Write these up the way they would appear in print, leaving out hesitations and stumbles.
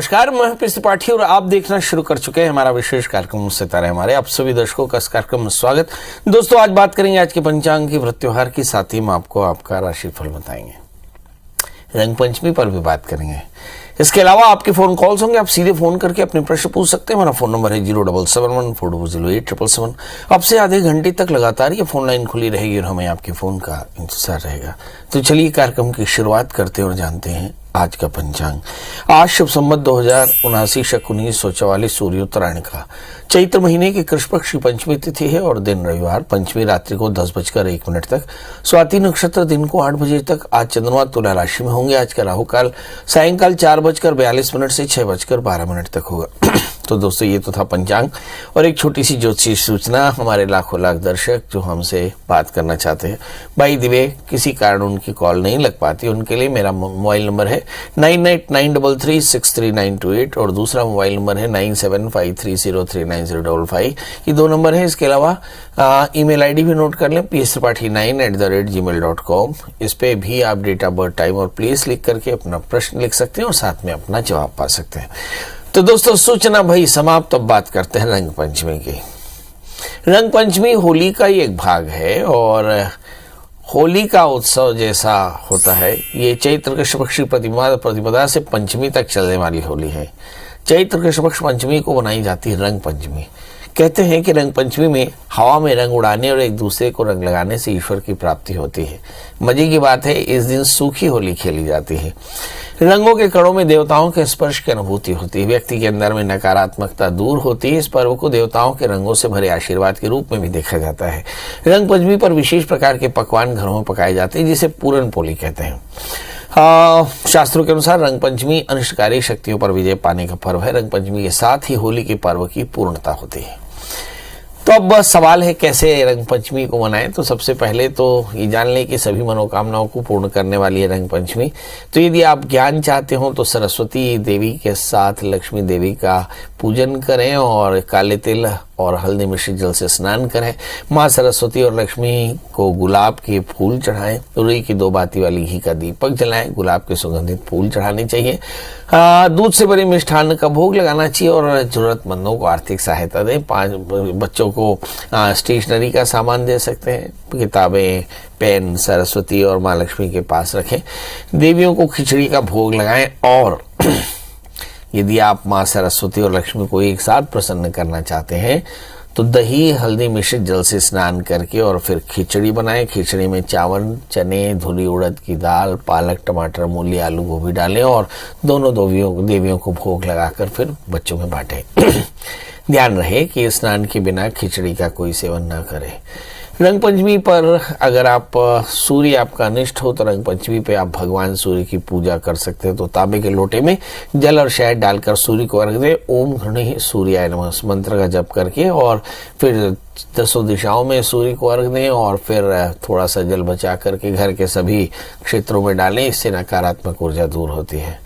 नमस्कार, मैं पीएस त्रिपाठी और आप देखना शुरू कर चुके हैं हमारा विशेष कार्यक्रम सितारे हमारे। आप सभी दर्शकों का इस कार्यक्रम में स्वागत। दोस्तों, आज बात करेंगे आज के पंचांग की व्रत त्योहार की, साथ ही हम आपको आपका राशिफल बताएंगे। रंग पंचमी पर भी बात करेंगे। इसके अलावा आपके फोन कॉल्स होंगे, आप सीधे फोन करके अपने प्रश्न पूछ सकते हैं। हमारा फोन नंबर है 077140877। अब से आधे घंटे तक लगातार ये फोन लाइन खुली रहेगी और हमें आपके फोन का इंतजार रहेगा। तो चलिए कार्यक्रम की शुरुआत करते हैं और जानते हैं आज का पंचांग। आज शुभ संवत 2079 शक 1944 सूर्योत्तरायण का चैत्र महीने की कृष्ण पक्ष की पंचमी तिथि है और दिन रविवार। पंचमी रात्रि को 10:01 तक, स्वाति नक्षत्र दिन को 8 बजे तक। आज चंद्रमा तुला राशि में होंगे। आज का राहु काल सायंकाल 4:42 से 6:12 तक होगा। तो दोस्तों, ये तो था पंचांग और एक छोटी सी ज्योतिषी सूचना। हमारे लाखों लाख दर्शक जो हमसे बात करना चाहते हैं, भाई दिवे किसी कारण उनकी कॉल नहीं लग पाती, उनके लिए मेरा मोबाइल नंबर है 9893363928 और दूसरा मोबाइल नंबर है 9753039055। ये दो नंबर है। इसके अलावा ईमेल आईडी भी नोट कर लें, pstripathi9@gmail.com। इस पे भी आप डेट ऑफ बर्थ, टाइम और प्लेस लिख करके अपना प्रश्न लिख सकते हैं और साथ में अपना जवाब पा सकते हैं। तो दोस्तों, सूचना भाई समाप्त। अब बात करते हैं रंग पंचमी की। रंग पंचमी होली का ही एक भाग है और होली का उत्सव जैसा होता है। ये चैत्र कृष्ण पक्ष की प्रतिपदा से पंचमी तक चलने वाली होली है। चैत्र कृष्ण पक्ष पंचमी को बनाई जाती है रंग पंचमी। कहते हैं कि रंग पंचमी में हवा में रंग उड़ाने और एक दूसरे को रंग लगाने से ईश्वर की प्राप्ति होती है। मजे की बात है, इस दिन सूखी होली खेली जाती है। रंगों के कणों में देवताओं के स्पर्श की अनुभूति होती है। व्यक्ति के अंदर में नकारात्मकता दूर होती है। इस पर्व को देवताओं के रंगों से भरे आशीर्वाद के रूप में भी देखा जाता है। रंग पंचमी पर विशेष प्रकार के पकवान घरों में पकाए जाते हैं, जिसे पूरन पोली कहते हैं। शास्त्रों के अनुसार रंग पंचमी अनिष्टकारी शक्तियों पर विजय पाने का पर्व है। रंग पंचमी के साथ ही होली के पर्व की पूर्णता होती है। तो अब सवाल है कैसे रंग पंचमी को मनाएं। तो सबसे पहले तो ये जान लें कि सभी मनोकामनाओं को पूर्ण करने वाली है रंग पंचमी। तो यदि आप ज्ञान चाहते हो तो सरस्वती देवी के साथ लक्ष्मी देवी का पूजन करें और काले तिल और हल्दी मिश्रित जल से स्नान करें। माँ सरस्वती और लक्ष्मी को गुलाब के फूल चढ़ाएं। रुई की 2 बाती वाली घी का दीपक जलाएं। गुलाब के सुगंधित फूल चढ़ाने चाहिए। दूध से बने मिष्ठान्न का भोग लगाना चाहिए और जरूरतमंदों को आर्थिक सहायता दें। 5 बच्चों को स्टेशनरी का सामान दे सकते हैं। किताबें, पेन सरस्वती और माँ लक्ष्मी के पास रखें। देवियों को खिचड़ी का भोग लगाएं और यदि आप माँ सरस्वती और लक्ष्मी को एक साथ प्रसन्न करना चाहते हैं तो दही हल्दी मिश्रित जल से स्नान करके और फिर खिचड़ी बनाएं। खिचड़ी में चावल, चने, धुली उड़द की दाल, पालक, टमाटर, मूली, आलू, गोभी डालें और दोनों देवियों को भोग लगाकर फिर बच्चों में बांटें। ध्यान रहे कि स्नान के बिना खिचड़ी का कोई सेवन न करें। रंग पंचमी पर अगर आप सूर्य आपका अनिष्ट हो तो रंग पंचमी पे आप भगवान सूर्य की पूजा कर सकते हैं। तो तांबे के लोटे में जल और शहद डालकर सूर्य को अर्घ दें। ओम घृणी सूर्याय नमः मंत्र का जप करके और फिर 10 दिशाओं में सूर्य को अर्घ दें और फिर थोड़ा सा जल बचा करके घर के सभी क्षेत्रों में डालें। इससे नकारात्मक ऊर्जा दूर होती है।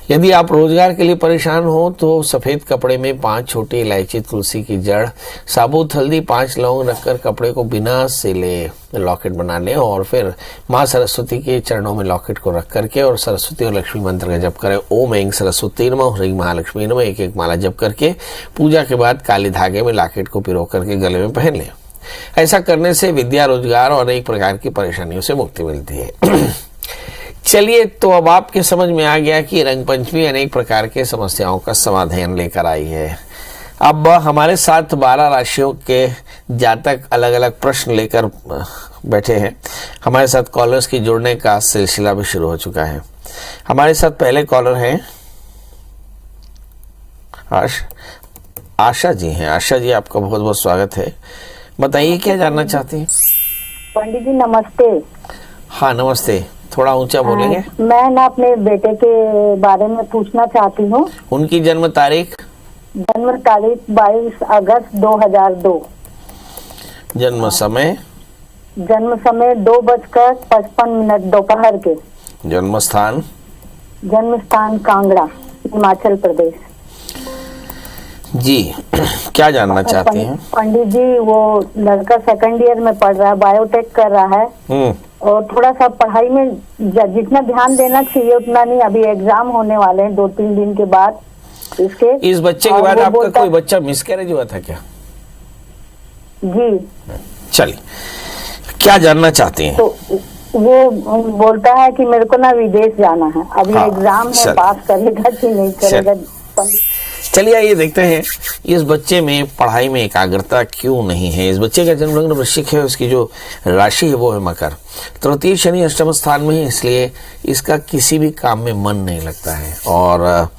यदि आप रोजगार के लिए परेशान हो तो सफेद कपड़े में 5 छोटी इलायची, तुलसी की जड़, साबुत हल्दी, 5 लौंग रखकर कपड़े को बिना सिले लॉकेट बना लें और फिर माँ सरस्वती के चरणों में लॉकेट को रख करके और सरस्वती और लक्ष्मी मंत्र का जप करें। ओम ऐं सरस्वती नमः, ह्रीं महालक्ष्मी नमः। एक माला जप करके पूजा के बाद काले धागे में लॉकेट को पिरो करके गले में पहन लें। ऐसा करने से विद्या, रोजगार और अनेक प्रकार की परेशानियों से मुक्ति मिलती है। चलिए, तो अब आपके समझ में आ गया कि रंग पंचमी अनेक प्रकार के समस्याओं का समाधान लेकर आई है। अब हमारे साथ 12 राशियों के जातक अलग अलग प्रश्न लेकर बैठे हैं। हमारे साथ कॉलर्स की जुड़ने का सिलसिला भी शुरू हो चुका है। हमारे साथ पहले कॉलर हैं आशा जी हैं। आशा जी, आपका बहुत बहुत स्वागत है। बताइए क्या जानना चाहती हैं? पंडित जी नमस्ते। हाँ नमस्ते, थोड़ा ऊंचा बोलेंगे। मैं ना अपने बेटे के बारे में पूछना चाहती हूँ। उनकी जन्म तारीख? जन्म तारीख 22 अगस्त 2002। जन्म समय? जन्म समय 2:55 दोपहर के। जन्म स्थान? जन्म स्थान कांगड़ा, हिमाचल प्रदेश। जी क्या जानना चाहते हैं? पंडित जी, वो लड़का सेकंड ईयर में पढ़ रहा है, बायोटेक कर रहा है और थोड़ा सा पढ़ाई में जितना ध्यान देना चाहिए उतना नहीं। अभी एग्जाम होने वाले हैं 2-3 दिन के बाद इसके। इस बच्चे के बाद आपका कोई बच्चा मिसकैरेज हुआ था क्या? जी। चलिए, क्या जानना चाहते हैं? तो वो बोलता है कि मेरे को ना विदेश जाना है। अभी हाँ, एग्जाम है, पास करेगा कि नहीं करेगा। चलिए आइए देखते हैं इस बच्चे में पढ़ाई में एकाग्रता क्यों नहीं है। इस बच्चे का जन्म लग्न वृश्चिक है, उसकी जो राशि है वो है मकर, तृतीय शनि अष्टम स्थान में है, इसलिए इसका किसी भी काम में मन नहीं लगता है। और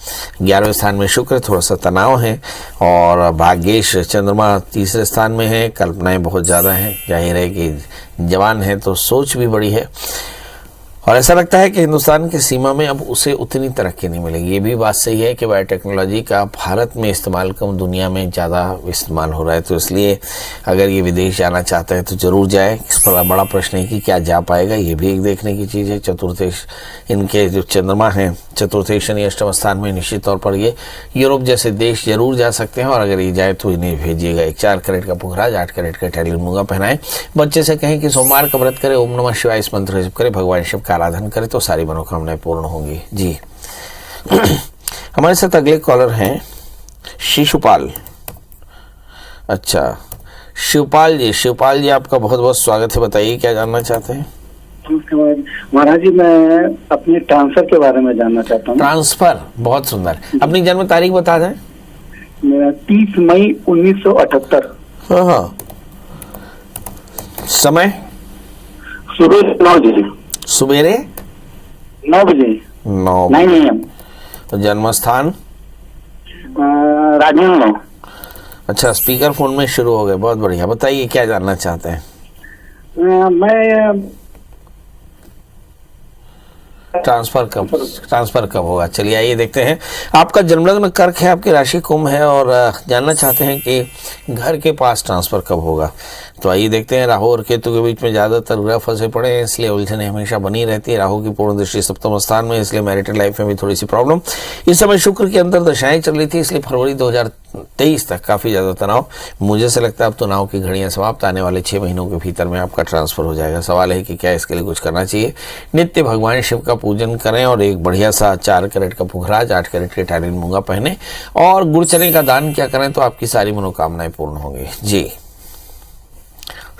11वें स्थान में शुक्र, थोड़ा सा तनाव है। और भाग्येश चंद्रमा तीसरे स्थान में है, कल्पनाएं बहुत ज़्यादा हैं, जाहिर है कि जवान है तो सोच भी बड़ी है। और ऐसा लगता है कि हिंदुस्तान की सीमा में अब उसे उतनी तरक्की नहीं मिलेगी। ये भी बात सही है कि बायोटेक्नोलॉजी का भारत में इस्तेमाल कम, दुनिया में ज़्यादा इस्तेमाल हो रहा है, तो इसलिए अगर ये विदेश जाना चाहता है तो ज़रूर जाए। इस पर बड़ा प्रश्न है कि क्या जा पाएगा, ये भी एक देखने की चीज़ है। चतुर्थेश इनके जो चंद्रमा हैं, चतुर्थेश शनि अष्टम स्थान में, निश्चित तौर पर ये यूरोप जैसे देश जरूर जा सकते हैं। और अगर ये जाए तो इन्हें भेजिएगा 4 कैरेट का पुखराज, 8 कैरेट का इटालियन मूंगा पहनाएं। बच्चे से कहें कि सोमवार का व्रत करे, ओम नमः शिवाय इस मंत्र जप करे, भगवान शिव का आराधन करे तो सारी मनोकामनाएं पूर्ण होंगी। जी हमारे साथ अगले कॉलर हैं शिशुपाल। अच्छा, शिवपाल जी, शिवपाल जी आपका बहुत बहुत स्वागत है। बताइए क्या जानना चाहते हैं? महाराज जी, मैं अपने ट्रांसफर के बारे में जानना चाहता हूँ। ट्रांसफर, बहुत सुंदर। अपनी जन्म तारीख बता दें। मेरा 30 मई 1978। हाँ, समय सुबह 9 बजे। सवेरे 9 बजे 9 AM। जन्म स्थान राजनांदगांव। अच्छा, स्पीकर फोन में शुरू हो गए, बहुत बढ़िया। बताइए क्या जानना चाहते हैं? मैं ट्रांसफर कब होगा? चलिए आइए देखते हैं। आपका जन्मलग्न कर्क है, आपकी राशि कुंभ है और जानना चाहते हैं कि घर के पास ट्रांसफर कब होगा। तो आइए देखते हैं। राहु और केतु के बीच में ज्यादातर ग्रह फंसे पड़े हैं, इसलिए उलझने हमेशा बनी रहती है। राहु की पूर्ण दृष्टि सप्तम स्थान में, इसलिए मैरिटल लाइफ में भी थोड़ी सी प्रॉब्लम। इस समय शुक्र की अंतर दशाएं चल रही थी, इसलिए फरवरी 2023 तक काफी ज्यादा तनाव। मुझे से लगता है अब तनाव की घड़ियां समाप्त, आने वाले 6 महीनों के भीतर में आपका ट्रांसफर हो जाएगा। सवाल है कि क्या इसके लिए कुछ करना चाहिए। नित्य भगवान शिव का पूजन करें और एक बढ़िया सा 4 कैरेट का पुखराज, 8 कैरेट के इटालियन मूंगा पहने और गुड़ चने का दान क्या करें तो आपकी सारी मनोकामनाएं पूर्ण होंगी। जी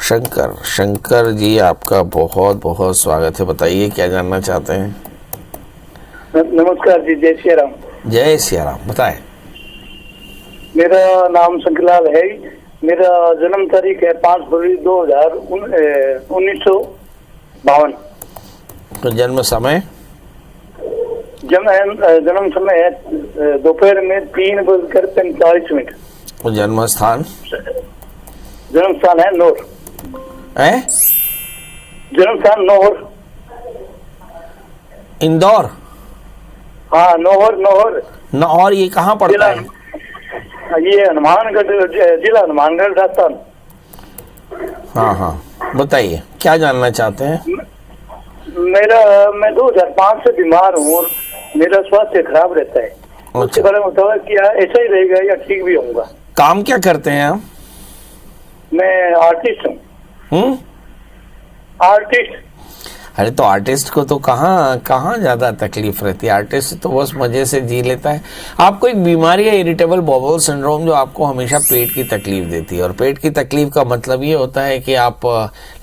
शंकर जी आपका बहुत बहुत स्वागत है। बताइए क्या जानना चाहते हैं? नमस्कार जी, जय श्री राम। जय सिया राम, बताएं। मेरा नाम शंकरलाल है। मेरा जन्म तारीख है 5 फरवरी 1952। तो जन्म समय? जन्म समय है दोपहर में 3:45। और जन्म स्थान? जन्म स्थान है नौर। जन्म स्थान नौर, इंदौर। हाँ, नौहर। और ये कहाँ पड़ता है? ये हनुमानगढ़, जिला हनुमानगढ़, राजस्थान। हाँ, बताइए क्या जानना चाहते हैं? मैं 2005 से बीमार हूँ और मेरा स्वास्थ्य खराब रहता है। उसके बारे में बताओ कि ऐसा ही रहेगा या ठीक भी होगा। काम क्या करते हैं आप? मैं आर्टिस्ट हूँ। आर्टिस्ट। अरे तो आर्टिस्ट को तो कहाँ ज्यादा तकलीफ रहती है। आर्टिस्ट तो बस मजे से जी लेता है। आपको एक बीमारी है इरिटेबल बाउल सिंड्रोम, जो आपको हमेशा पेट की तकलीफ देती है। और पेट की तकलीफ का मतलब ये होता है कि आप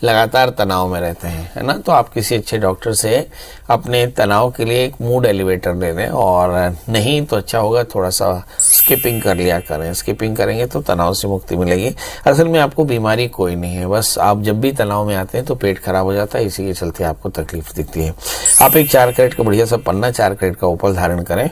लगातार तनाव में रहते हैं, है ना। तो आप किसी अच्छे डॉक्टर से अपने तनाव के लिए एक मूड एलिवेटर ले लें, और नहीं तो अच्छा होगा थोड़ा सा स्किपिंग कर लिया करें। स्किपिंग करेंगे तो तनाव से मुक्ति मिलेगी। असल में आपको बीमारी कोई नहीं है, बस आप जब भी तनाव में आते हैं तो पेट खराब हो जाता है, इसी के चलते आपको तकलीफ दिखती है। आप एक 4 कैरेट का बढ़िया सा पन्ना, 4 कैरेट का उपल धारण करें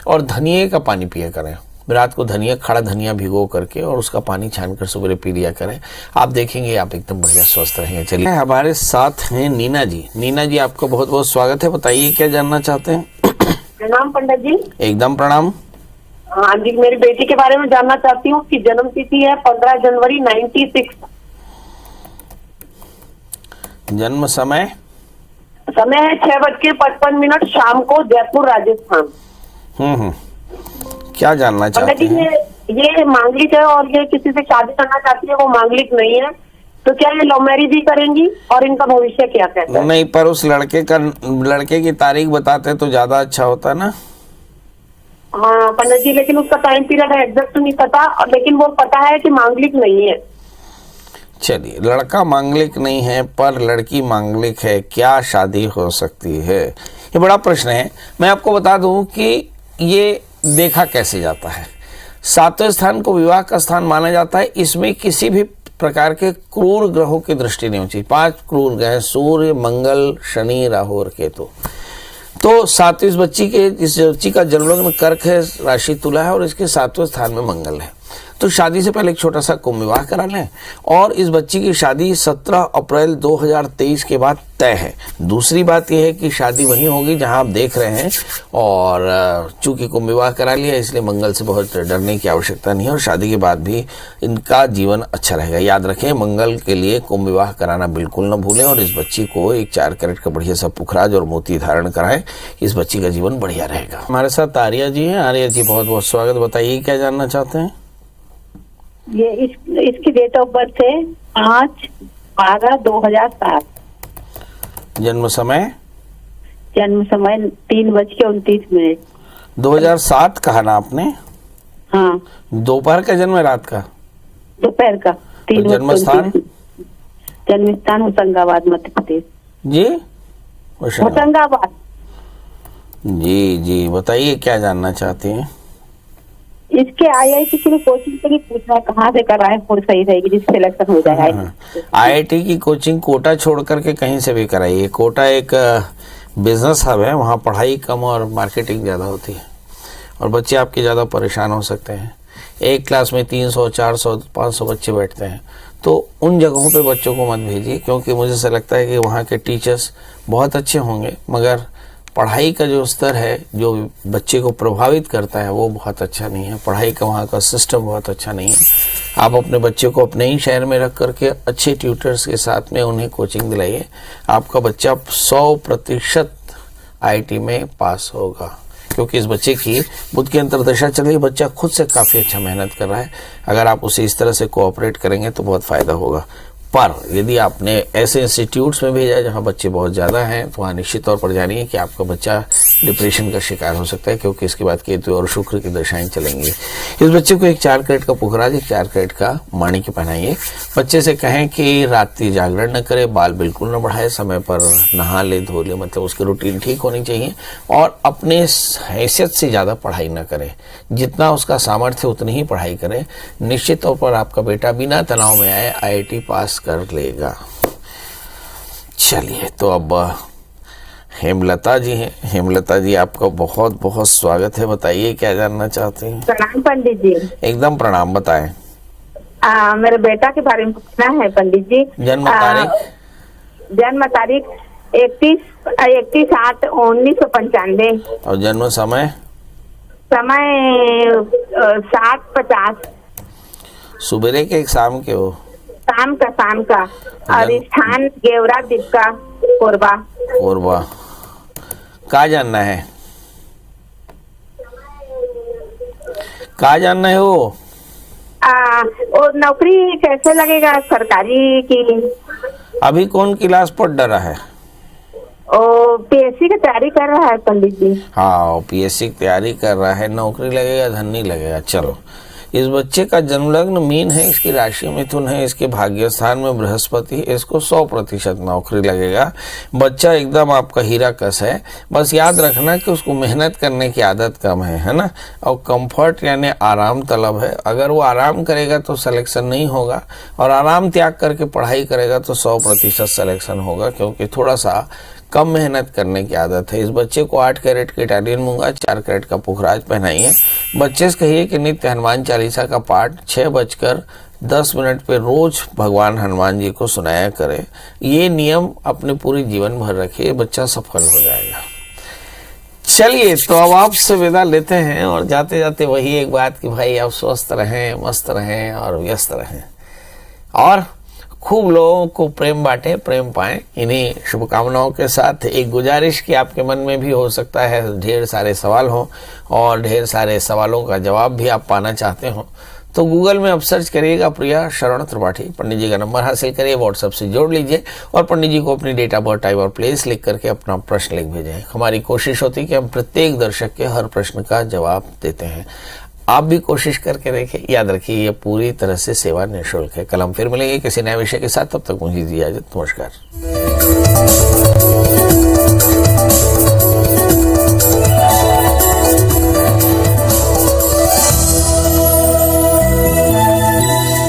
और धनिये का पानी पिया करें। रात को खड़ा धनिया भिगो करके और उसका पानी छानकर सुबह पी लिया करें। आप देखेंगे आप एकदम बढ़िया स्वस्थ रहेंगे। चलिए हमारे साथ हैं नीना जी। नीना जी आपका बहुत बहुत स्वागत है। बताइए क्या जानना चाहते हैं? प्रणाम पंडित जी। एकदम प्रणाम। हाँ जी, मेरी बेटी के बारे में जानना चाहती हूँ। उसकी जन्म तिथि है 15 जनवरी 96। जन्म समय? समय है 6:55 शाम को, जयपुर राजस्थान। क्या जानना चाहते हैं? ये मांगलिक है और ये किसी से शादी करना चाहती है, वो मांगलिक नहीं है, तो क्या ये लव मैरिज ही करेंगी और इनका भविष्य क्या कहता है? नहीं, पर उस लड़के की तारीख बताते तो ज्यादा अच्छा होता ना। हाँ पंडित जी, लेकिन उसका टाइम पीरियड एग्जैक्ट नहीं पता, और लेकिन वो पता है कि मांगलिक नहीं है। चलिए, लड़का मांगलिक नहीं है पर लड़की मांगलिक है, क्या शादी हो सकती है? ये बड़ा प्रश्न है। मैं आपको बता दूं कि ये देखा कैसे जाता है। 7वें स्थान को विवाह का स्थान माना जाता है। इसमें किसी भी प्रकार के क्रूर ग्रहों की दृष्टि नहीं होती। 5 क्रूर ग्रह, सूर्य, मंगल, शनि, राहु और केतु। तो 7वीं इस बच्ची का जन्मलग्न कर्क है, राशि तुला है और इसके 7वें स्थान में मंगल है। तो शादी से पहले एक छोटा सा कुंभ विवाह करा लें और इस बच्ची की शादी 17 अप्रैल 2023 के बाद तय है। दूसरी बात यह है कि शादी वहीं होगी जहां आप देख रहे हैं, और चूंकि कुंभ विवाह करा लिया इसलिए मंगल से बहुत डरने की आवश्यकता नहीं है और शादी के बाद भी इनका जीवन अच्छा रहेगा। याद रखें, मंगल के लिए कुंभ विवाह कराना बिल्कुल न भूलें और इस बच्ची को एक 4 कैरेट का बढ़िया सा पुखराज और मोती धारण कराएं। इस बच्ची का जीवन बढ़िया रहेगा। हमारे साथ आर्या जी हैं। आर्या जी, बहुत बहुत स्वागत। बताइए क्या जानना चाहते हैं? ये इसकी डेट ऑफ बर्थ है 5/12/2007। जन्म समय? जन्म समय 3:29। 2007 कहा ना आपने? हाँ, दोपहर का जन्म है, रात का? दोपहर का 3। जन्म स्थान? जन्म स्थान होशंगाबाद, मध्य प्रदेश। जी, होशंगाबाद। जी जी, बताइए क्या जानना चाहती हैं? इसके IIT की कोचिंग के लिए पूछना, कहाँ से कराएं और सही रहेगी जिससे सिलेक्शन हो जाए? IIT की कोचिंग कोटा छोड़ करके कहीं से भी कराइए। कोटा एक बिजनेस हब है, वहाँ पढ़ाई कम और मार्केटिंग ज़्यादा होती है और बच्चे आपके ज़्यादा परेशान हो सकते हैं। एक क्लास में 300, 400, 500 बच्चे बैठते हैं, तो उन जगहों पे बच्चों को मत भेजिए, क्योंकि मुझे ऐसा लगता है कि वहाँ के टीचर्स बहुत अच्छे होंगे मगर पढ़ाई का जो स्तर है, जो बच्चे को प्रभावित करता है, वो बहुत अच्छा नहीं है। पढ़ाई का वहाँ का सिस्टम बहुत अच्छा नहीं है। आप अपने बच्चे को अपने ही शहर में रख करके अच्छे ट्यूटर्स के साथ में उन्हें कोचिंग दिलाइए। आपका बच्चा 100% IIT में पास होगा, क्योंकि इस बच्चे की बुध की अंतर्दशा चल रही है। बच्चा खुद से काफ़ी अच्छा मेहनत कर रहा है। अगर आप उसे इस तरह से कोऑपरेट करेंगे तो बहुत फ़ायदा होगा। पर यदि आपने ऐसे इंस्टीट्यूट्स में भेजा जहां बच्चे बहुत ज़्यादा हैं, तो वहाँ निश्चित तौर पर जानिए कि आपका बच्चा डिप्रेशन का शिकार हो सकता है, क्योंकि इसके बाद केतु और शुक्र की दशाएं चलेंगी। इस बच्चे को एक 4 कैरेट का पुखराज, एक 4 कैरेट का माणिक्य पहनाइए। बच्चे से कहें कि रात्रि जागरण न करे, बाल बिल्कुल न बढ़ाए, समय पर नहा ले, धो ले, मतलब उसकी रूटीन ठीक होनी चाहिए और अपने हैसियत से ज़्यादा पढ़ाई न करे। जितना उसका सामर्थ्य उतनी ही पढ़ाई करे। निश्चित तौर पर आपका बेटा बिना तनाव में आए IIT पास कर लेगा। चलिए, तो अब हेमलता जी हैं। हेमलता जी, आपका बहुत बहुत स्वागत है। बताइए क्या जानना चाहते हैं? प्रणाम पंडित जी। एकदम प्रणाम, बताएं। मेरे बेटा के बारे में पूछना है पंडित जी। जन्म तारीख? जन्म तारीख 31/8/1995। और जन्म समय? समय 7:50। सुबह के एक शाम के हो? शाम का। और स्थान गेवरा दीपका, कोरबा। कोरबा। क्या जानना है? वो नौकरी कैसे लगेगा सरकारी की? अभी कौन क्लास पढ़ रहा है? PSC की तैयारी कर रहा है पंडित जी। हाँ, PSC की तैयारी कर रहा है। नौकरी लगेगा, धन नहीं लगेगा। चलो, इस बच्चे का जन्मलग्न मीन है, इसकी राशि मिथुन है, इसके भाग्य स्थान में बृहस्पति है। इसको 100% नौकरी लगेगा। बच्चा एकदम आपका हीरा कस है। बस याद रखना कि उसको मेहनत करने की आदत कम है ना, और कंफर्ट यानी आराम तलब है। अगर वो आराम करेगा तो सिलेक्शन नहीं होगा, और आराम त्याग करके पढ़ाई करेगा तो 100% सिलेक्शन होगा, क्योंकि थोड़ा सा कम मेहनत करने की आदत है। इस बच्चे को 8 कैरेट की इटालियन मूंगा, 4 कैरेट का पुखराज पहनाइए। बच्चे से कहिए कि नित्य हनुमान चालीसा का पाठ 6:10 पे रोज भगवान हनुमान जी को सुनाया करे। ये नियम अपने पूरे जीवन भर रखिए, बच्चा सफल हो जाएगा। चलिए, तो अब आपसे विदा लेते हैं और जाते जाते वही एक बात कि भाई आप स्वस्थ रहें, मस्त रहें और व्यस्त रहें, और खूब लोगों को प्रेम बांटे, प्रेम पाएं। इन्हीं शुभकामनाओं के साथ एक गुजारिश कि आपके मन में भी हो सकता है ढेर सारे सवाल हों और ढेर सारे सवालों का जवाब भी आप पाना चाहते हो, तो गूगल में आप सर्च करिएगा प्रिया शरण त्रिपाठी, पंडित जी का नंबर हासिल करिए, व्हाट्सएप से जोड़ लीजिए और पंडित जी को अपनी डेट ऑफ बर्थ, टाइम और प्लेस लिख करके अपना प्रश्न लिख भेजें। हमारी कोशिश होती है कि हम प्रत्येक दर्शक के हर प्रश्न का जवाब देते हैं। आप भी कोशिश करके देखें। याद रखिए ये पूरी तरह से सेवा निःशुल्क है। कल हम फिर मिलेंगे किसी नए विषय के साथ, तब तक मुझे दीजिए इजाजत। नमस्कार।